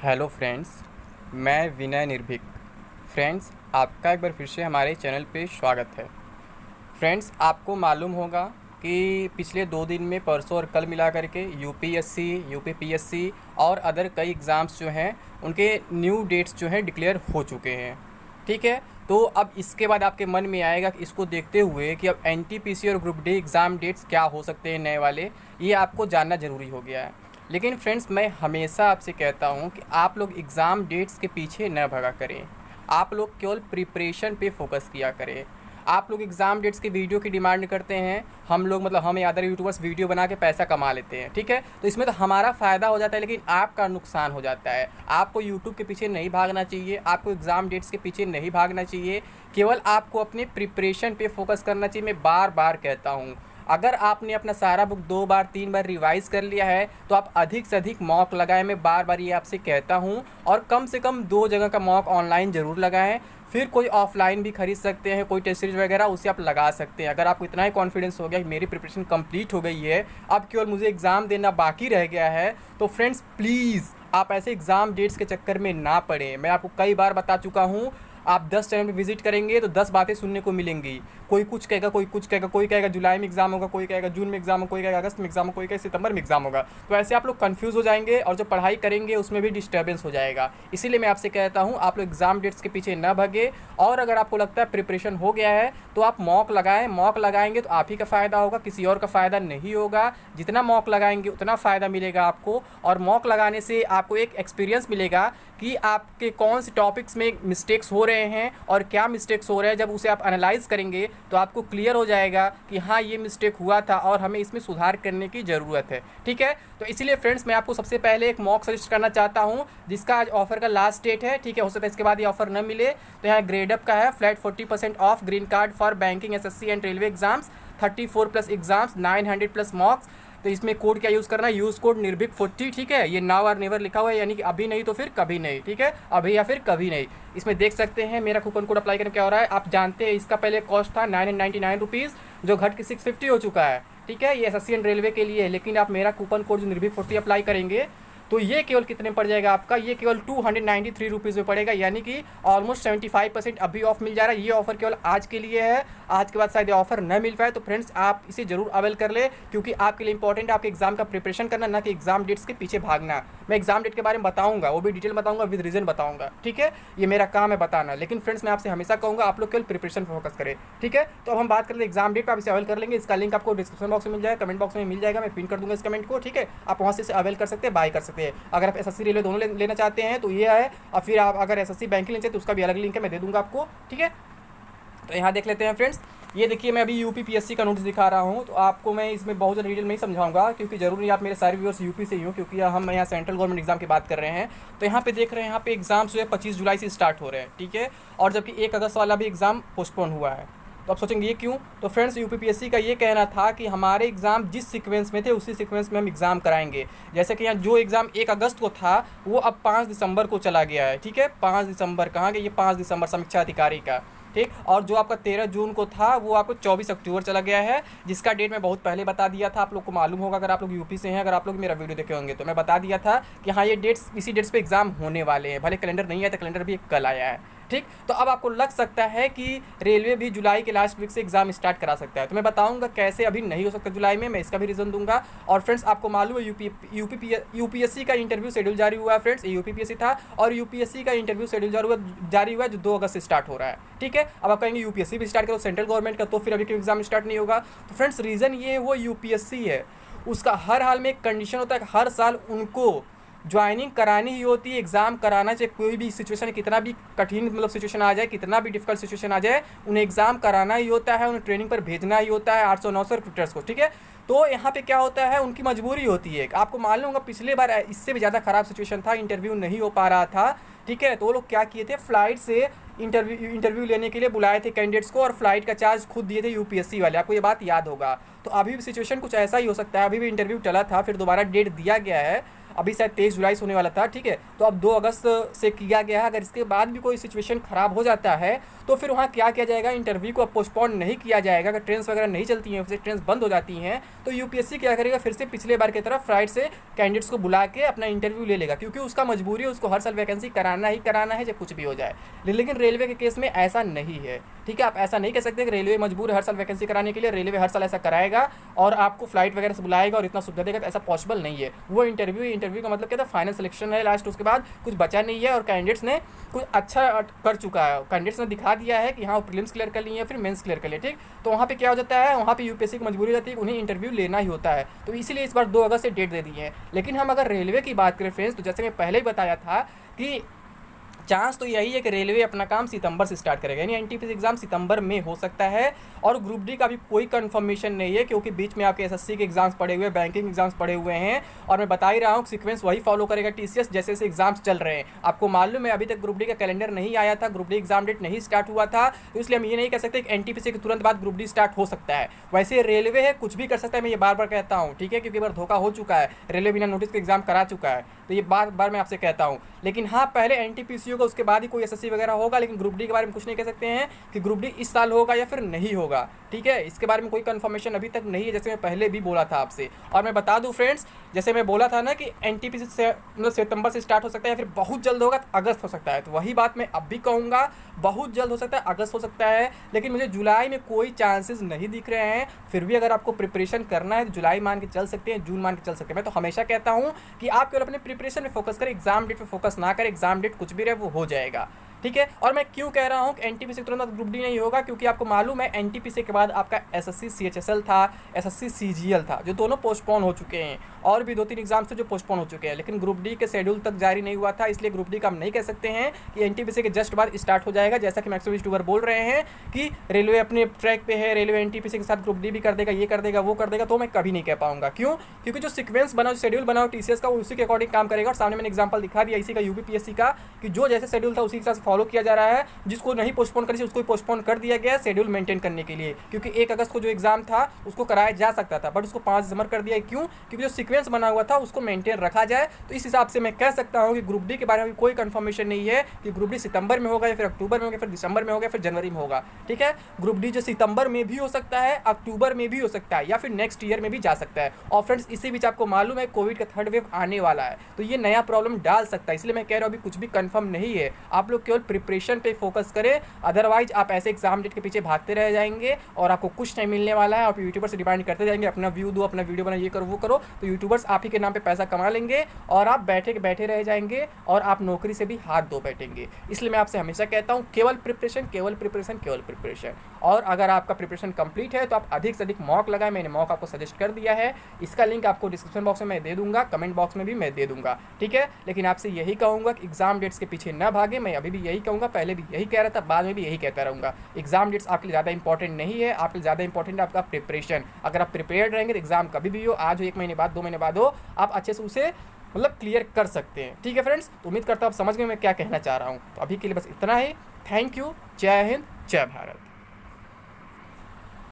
Hello friends, मैं विनय निर्भीक। Friends, आपका एक बार फिर से हमारे चैनल पे स्वागत है। फ्रेंड्स, आपको मालूम होगा कि पिछले 2 दिन में परसों और कल मिला करके यूपीएससी, यूपीपीएससी और अदर कई एग्ज़ाम्स जो हैं उनके न्यू डेट्स जो हैं डिक्लेयर हो चुके हैं। ठीक है, तो अब इसके बाद आपके मन में आएगा कि इसको देखते हुए कि अब एनटीपीसी और ग्रुप डी एग्ज़ाम डेट्स क्या हो सकते हैं नए वाले, ये आपको जानना ज़रूरी हो गया है। लेकिन फ्रेंड्स, मैं हमेशा आपसे कहता हूँ कि आप लोग एग्ज़ाम डेट्स के पीछे न भगा करें। आप लोग केवल प्रिपरेशन पे फोकस किया करें। आप लोग एग्ज़ाम डेट्स के वीडियो की डिमांड करते हैं, हम लोग मतलब हम अदर यूट्यूबर्स वीडियो बना के पैसा कमा लेते हैं। ठीक है, तो इसमें तो हमारा फ़ायदा हो जाता है लेकिन आपका नुकसान हो जाता है। आपको यूट्यूब के पीछे नहीं भागना चाहिए, आपको एग्ज़ाम डेट्स के पीछे नहीं भागना चाहिए, केवल आपको अपने प्रिपरेशन पे फोकस करना चाहिए। मैं बार बार कहता हूँ, अगर आपने अपना सारा बुक 2 बार 3 बार रिवाइज़ कर लिया है तो आप अधिक से अधिक मॉक लगाएं। मैं बार बार ये आपसे कहता हूँ, और कम से कम 2 जगह का मॉक ऑनलाइन ज़रूर लगाएं। फिर कोई ऑफलाइन भी खरीद सकते हैं, कोई टेस्ट सीरीज वगैरह उसे आप लगा सकते हैं। अगर आपको इतना ही कॉन्फिडेंस हो गया कि मेरी प्रिपरेशन कंप्लीट हो गई है, अब केवल मुझे एग्ज़ाम देना बाकी रह गया है, तो फ्रेंड्स प्लीज़ आप ऐसे एग्ज़ाम डेट्स के चक्कर में ना पड़ें। मैं आपको कई बार बता चुका हूँ, आप 10 चैनल पे विजिट करेंगे तो 10 बातें सुनने को मिलेंगी। कोई कुछ कहेगा, कोई कुछ कहेगा, कोई कहेगा जुलाई में एग्जाम होगा, कोई कहेगा जून में एग्जाम होगा, कोई कहेगा अगस्त में एग्जाम होगा, कोई कहेगा सितंबर में एग्जाम होगा। तो ऐसे आप लोग कंफ्यूज हो जाएंगे और जो पढ़ाई करेंगे उसमें भी डिस्टर्बेंस हो जाएगा। इसीलिए मैं आपसे कहता हूँ, आप लोग एग्जाम डेट्स के पीछे न भगे, और अगर आपको लगता है प्रिपरेशन हो गया है तो आप मॉक लगाएं। मॉक लगाएंगे तो आप ही का फ़ायदा होगा, किसी और का फ़ायदा नहीं होगा। जितना मॉक लगाएंगे उतना फ़ायदा मिलेगा आपको, और मॉक लगाने से आपको एक एक्सपीरियंस मिलेगा कि आपके कौन से टॉपिक्स में मिस्टेक्स हो रहे हैं और क्या मिस्टेक्स हो रहे हैं। जब उसे आप एनालाइज करेंगे तो आपको क्लियर हो जाएगा कि हाँ, ये मिस्टेक हुआ था और हमें इसमें सुधार करने की ज़रूरत है। ठीक है, तो इसीलिए फ्रेंड्स मैं आपको सबसे पहले एक मॉक सजेस्ट करना चाहता हूँ, जिसका आज ऑफर का लास्ट डेट है। ठीक है, हो सकता है इसके बाद ये ऑफर न मिले, तो यहाँ ग्रेडअप का है flat 40% of green card for banking, SSC and railway exams, 34+ exams, 900+ मॉक्स। तो इसमें कोड क्या यूज़ करना है, यूज़ कोड निर्भीक40। ठीक है, ये नाउ और नेवर लिखा हुआ है, यानी कि अभी नहीं तो फिर कभी नहीं। ठीक है, अभी या फिर कभी नहीं। इसमें देख सकते हैं मेरा कूपन कोड अप्लाई करने क्या हो रहा है। आप जानते हैं इसका पहले कॉस्ट था 999 रुपीज़, जो घट के 650 हो चुका है। ठीक है, ये एसएससी एंड रेलवे के लिए है, लेकिन आप मेरा कूपन कोड जो निर्भीक40 अप्लाई करेंगे तो ये केवल कितने पड़ जाएगा आपका, ये केवल 293 रुपीज़ में पड़ेगा, यानी कि ऑलमोस्ट 75% अभी ऑफ मिल जा रहा है। ये ऑफर केवल आज के लिए है, आज के बाद शायद ये ऑफर न मिल पाए। तो फ्रेंड्स आप इसे जरूर अवेल कर ले, क्योंकि आपके लिए इंपॉर्टेंट है आपके एग्जाम का प्रिपरेशन करना, ना कि एग्जाम डेट्स के पीछे भागना। मैं एग्जाम डेट के बारे में बताऊंगा, वो भी डिटेल बताऊंगा, विद रीजन बताऊंगा। ठीक है, ये मेरा काम है बताना, लेकिन फ्रेंड्स मैं आपसे हमेशा कहूँगा आप लोग केवल प्रिपरेशन पर फोकस करें। ठीक है, तो अब हम बात कर ले एग्जाम डेट पर, आप इसे अवेल कर लेंगे। इसका लिंक आपको डिस्क्रिप्शन बॉक्स में मिल जाएगा, कमेंट बॉक्स में मिल जाएगा, मैं पिन कर दूंगा इस कमेंट को। ठीक है, आप वहाँ से इसे अवेल कर सकते हैं, बाय कर सकते हैं। अगर आप एसएससी रेलवे दोनों लेना चाहते हैं तो ये है, और फिर आप अगर एसएससी बैंकिंग लेना चाहते हैं तो उसका भी अलग लिंक है, मैं दे दूंगा आपको। ठीक है, तो यहाँ देख लेते हैं फ्रेंड्स। ये देखिए, मैं अभी यूपी पीएससी का नोटिस दिखा रहा हूँ, तो आपको मैं इसमें बहुत ज़्यादा डिटेल नहीं समझाऊंगा, क्योंकि जरूरी आप मेरे सारे व्यूअर्स यूपी से ही हो, क्योंकि हम यहाँ सेंट्रल गवर्नमेंट एग्जाम की बात कर रहे हैं। तो यहाँ पे देख रहे हैं, यहाँ पे एग्जाम्स जो है 25 जुलाई से स्टार्ट हो रहे हैं। ठीक है, और जबकि 1 अगस्त वाला भी एग्ज़ाम पोस्टपोन हुआ है। तो आप सोचेंगे ये क्यों, तो फ्रेंड्स यूपीपीएससी का ये कहना था कि हमारे एग्ज़ाम जिस सीक्वेंस में थे उसी सीक्वेंस में हम एग्ज़ाम कराएंगे। जैसे कि यहाँ जो एग्ज़ाम 1 अगस्त को था वो अब 5 दिसंबर को चला गया है। ठीक है, 5 दिसंबर कहाँ गया, ये 5 दिसंबर समीक्षा अधिकारी का। ठीक, और जो आपका 13 जून को था वो आपको 24 अक्टूबर चला गया है, जिसका डेट मैं बहुत पहले बता दिया था। आप लोग को मालूम होगा, अगर आप लोग यूपी से हैं, अगर आप लोग मेरा वीडियो देखे होंगे, तो मैं बता दिया था कि हाँ ये डेट्स, इसी डेट्स पे एग्जाम होने वाले हैं। भले कैलेंडर नहीं आया था, कैलेंडर भी कल आया है। ठीक, तो अब आपको लग सकता है कि रेलवे भी जुलाई के लास्ट वीक से एग्जाम स्टार्ट करा सकता है, तो मैं बताऊंगा कैसे अभी नहीं हो सकता जुलाई में, मैं इसका भी रीज़न दूंगा। और फ्रेंड्स आपको मालूम है यूपीएससी का इंटरव्यू शेड्यूल जारी हुआ है। फ्रेंड्स यूपीपीएससी था, और यूपीएससी का इंटरव्यू शेड्यूल जारी हुआ है जो 2 अगस्त से स्टार्ट हो रहा है। ठीक है, अब आप कहेंगे यूपीएससी भी स्टार्ट करो सेंट्रल गवर्नमेंट का, तो फिर अभी क्यों एग्जाम स्टार्ट नहीं होगा। तो फ्रेंड्स रीज़न ये है, वो यूपीएससी है, उसका हर हाल में एक कंडीशन होता है, हर साल उनको ज्वाइनिंग करानी ही होती है, एग्ज़ाम कराना, चाहे कोई भी सिचुएशन है, कितना भी कठिन मतलब सिचुएशन आ जाए, कितना भी डिफिकल्ट सिचुएशन आ जाए, उन्हें एग्ज़ाम कराना ही होता है, उन्हें ट्रेनिंग पर भेजना ही होता है 800-900 रिक्रूटर्स को। ठीक है, तो यहाँ पे क्या होता है, उनकी मजबूरी होती है। आपको मालूम होगा पिछले बार इससे भी ज़्यादा ख़राब सिचुएशन था, इंटरव्यू नहीं हो पा रहा था। ठीक है, तो वो लोग क्या किए थे, फ्लाइट से इंटरव्यू लेने के लिए बुलाए थे कैंडिडेट्स को, और फ्लाइट का चार्ज खुद दिए थे यूपीएससी वाले, आपको ये बात याद होगा। तो अभी भी सिचुएशन कुछ ऐसा ही हो सकता है, अभी भी इंटरव्यू चला था, फिर दोबारा डेट दिया गया है। अभी शायद 23 जुलाई से होने वाला था, ठीक है, तो अब 2 अगस्त से किया गया है। अगर इसके बाद भी कोई सिचुएशन ख़राब हो जाता है तो फिर वहाँ क्या किया जाएगा, इंटरव्यू को पोस्टपोन नहीं किया जाएगा। अगर ट्रेन्स वगैरह नहीं चलती हैं, फिर ट्रेन्स बंद हो जाती हैं, तो यूपीएससी क्या करेगा, फिर से पिछले बार की तरह फ्लाइट से कैंडिडेट्स को बुला के अपना इंटरव्यू ले लेगा, क्योंकि उसका मजबूरी है, उसको हर साल वैकेंसी कराना ही कराना है, चाहे कुछ भी हो जाए। लेकिन रेलवे के केस में ऐसा नहीं है, ठीक है। आप ऐसा नहीं कह सकते कि रेलवे मजबूर है हर साल वैकेंसी कराने के लिए, रेलवे हर साल ऐसा कराएगा और आपको फ्लाइट वगैरह से बुलाएगा और इतना सुविधा देगा, तो ऐसा पॉसिबल नहीं है। वो इंटरव्यू का मतलब क्या था, फाइनल सिलेक्शन है लास्ट, उसके बाद कुछ बचा नहीं है और कैंडिडेट्स ने कुछ अच्छा कर चुका है, कैंडिडेट्स ने दिखा दिया है कि हाँ प्रीलिम्स क्लियर कर लिए हैं, फिर मेंस क्लियर कर लिए, ठीक। तो वहाँ पे क्या हो जाता है, वहाँ पे यूपीएससी की मजबूरी हो जाती है, उन्हें इंटरव्यू लेना ही होता है। तो इसीलिए इस बार 2 अगस्त से डेट दे दी है। लेकिन हम अगर रेलवे की बात करें फ्रेंड्स, तो जैसे मैं पहले ही बताया था कि चांस तो यही है कि रेलवे अपना काम सितंबर से स्टार्ट करेगा, यानी एनटीपीसी एग्जाम सितंबर में हो सकता है। और ग्रुप डी का भी कोई कंफर्मेशन नहीं है, क्योंकि बीच में आपके एसएससी के एग्जाम्स पड़े हुए हैं, बैंकिंग एग्जाम्स पड़े हुए हैं, और मैं बता ही रहा हूँ सीक्वेंस वही फॉलो करेगा टीसीएस जैसे जैसे एग्जाम्स चल रहे हैं। आपको मालूम है अभी तक ग्रुप डी का कैलेंडर नहीं आया था, ग्रुप डी एग्जाम डेट नहीं स्टार्ट हुआ था, तो इसलिए हम ये नहीं कह सकते कि एनटीपीसी के तुरंत बाद ग्रुप डी स्टार्ट हो सकता है। वैसे रेलवे है, कुछ भी कर सकता है, मैं ये बार बार कहता हूँ, ठीक है, क्योंकि बार धोखा हो चुका है, रेलवे बिना नोटिस के एग्जाम करा चुका है, तो ये बार बार मैं आपसे कहता हूँ। लेकिन हाँ, पहले एनटीपीसी होगा, उसके बाद ही कोई एसएससी वगैरह होगा। लेकिन ग्रुप डी के बारे में कुछ नहीं कह सकते हैं कि ग्रुप डी इस साल होगा या फिर नहीं होगा, ठीक है, इसके बारे में कोई कंफर्मेशन अभी तक नहीं है, जैसे मैं पहले भी बोला था आपसे। और मैं बता दूं फ्रेंड्स, जैसे मैं बोला था ना कि एनटीपीसी से मतलब सितंबर से स्टार्ट हो सकता है, फिर बहुत जल्द होगा तो अगस्त हो सकता है, तो वही बात मैं अब भी कहूँगा, बहुत जल्द हो सकता है, अगस्त हो सकता है। लेकिन मुझे जुलाई में कोई चांसेस नहीं दिख रहे हैं। फिर भी अगर आपको प्रिपरेशन करना है तो जुलाई मान के चल सकते हैं, जून मान के चल सकते हैं। मैं तो हमेशा कहता हूँ कि आप केवल अपने प्रिपरेशन में फोकस करें, एग्जाम डेट पे फोकस ना करें, एग्जाम डेट कुछ भी रहे वो हो जाएगा, ठीक है। और मैं क्यों कह रहा हूँ कि एनटीपीसी तुरंत ग्रुप डी नहीं होगा, क्योंकि आपको मालूम है एनटीपीसी के बाद आपका एसएससी सीएचएसएल था, एसएससी सीजीएल था, जो दोनों पोस्टपोन हो चुके हैं, और भी 2-3 एग्जाम्स थे जो पोस्टपोन हो चुके हैं। लेकिन ग्रुप डी के शेड्यूल तक जारी नहीं हुआ था, इसलिए ग्रुप डी का हम नहीं कह सकते हैं कि एनटीपीसी के जस्ट बाद स्टार्ट हो जाएगा, जैसा कि मैक्सिमम यूट्यूबर बोल रहे हैं कि रेलवे अपने ट्रैक पे है, रेलवे एनटीपीसी के साथ ग्रुप डी भी कर देगा, ये कर देगा, वो कर देगा, तो मैं कभी नहीं कह पाऊंगा। क्यों? क्योंकि जो सीक्वेंस बना, जो शेड्यूल बना टीसीएस का, वो उसी के अकॉर्डिंग काम करेगा। और सामने मैंने एग्जाम्पल दिखा दिया इसी का, यूपीपीएससी का, कि जो जैसे शेड्यूल था उसी के साथ फॉलो किया जा रहा है। जिसको नहीं पोस्टपोन करी उसको पोस्टपोन कर दिया गया शेड्यूल मेंटेन करने के लिए, क्योंकि 1 अगस्त को जो एग्जाम था उसको कराया जा सकता था, बट उसको 5 दिसंबर कर दिया। क्यों? क्योंकि जो सीक्वेंस बना हुआ था उसको मेंटेन रखा जाए। तो इस हिसाब से मैं कह सकता हूँ कि ग्रुप डी के बारे में कोई कंफर्मेशन नहीं है कि ग्रुप डी सितंबर में होगा या फिर अक्टूबर में होगा, फिर दिसंबर में होगा, फिर जनवरी में होगा, ठीक है। ग्रुप डी जो सितंबर में भी हो सकता है, अक्टूबर में भी हो सकता है, या फिर नेक्स्ट ईयर में भी जा सकता है। और फ्रेंड्स, इसी बीच आपको मालूम है कोविड का 3rd वेव आने वाला है, तो ये नया प्रॉब्लम डाल सकता है। इसलिए मैं कह रहा हूँ अभी कुछ भी कंफर्म नहीं है, आप लोग केवल प्रिपरेशन पे फोकस करें, अदरवाइज आप ऐसे एग्जाम डेट के पीछे भागते रह जाएंगे और आपको कुछ नहीं मिलने वाला है। आप यूट्यूबर से डिमांड करते जाएंगे, अपना व्यू दो, अपना वीडियो बना, ये करो वो करो, तो यूट्यूबर्स आप ही के नाम पे पैसा कमा लेंगे और आप बैठे रह जाएंगे और आप नौकरी से भी हाथ धो बैठेंगे। इसलिए मैं आपसे हमेशा कहता हूँ केवल प्रिपरेशन, केवल प्रिपरेशन, केवल प्रिपरेशन। और अगर आपका प्रिपरेशन कंप्लीट है तो आप अधिक से अधिक मॉक लगाएं, मैंने मॉक आपको सजेस्ट कर दिया है, इसका लिंक आपको डिस्क्रिप्शन बॉक्स में मैं दे दूंगा, कमेंट बॉक्स में भी मैं दे दूंगा, ठीक है। लेकिन आपसे यही कहूँगा कि एग्जाम डेट्स के पीछे न भागे, मैं अभी भी यही कहूँगा, पहले भी यही कह रहा था, बाद में भी यही कहता रहूँगा। एग्जाम डेट्स आपके लिए ज़्यादा इंपॉर्टेंट नहीं है, आपके लिए ज़्यादा इंपॉर्टेंट है आपका प्रिपरेशन। अगर आप प्रिपेयर्ड रहेंगे तो एग्जाम कभी भी हो, आज हो, 1 महीने बाद, 2 महीने बाद हो, आप अच्छे से उसे मतलब क्लियर कर सकते हैं, ठीक है फ्रेंड्स। तो उम्मीद करता हूँ आप समझ गए मैं क्या कहना चाह रहा हूँ। तो अभी के लिए बस इतना ही। Thank you. जय हिंद, जय भारत।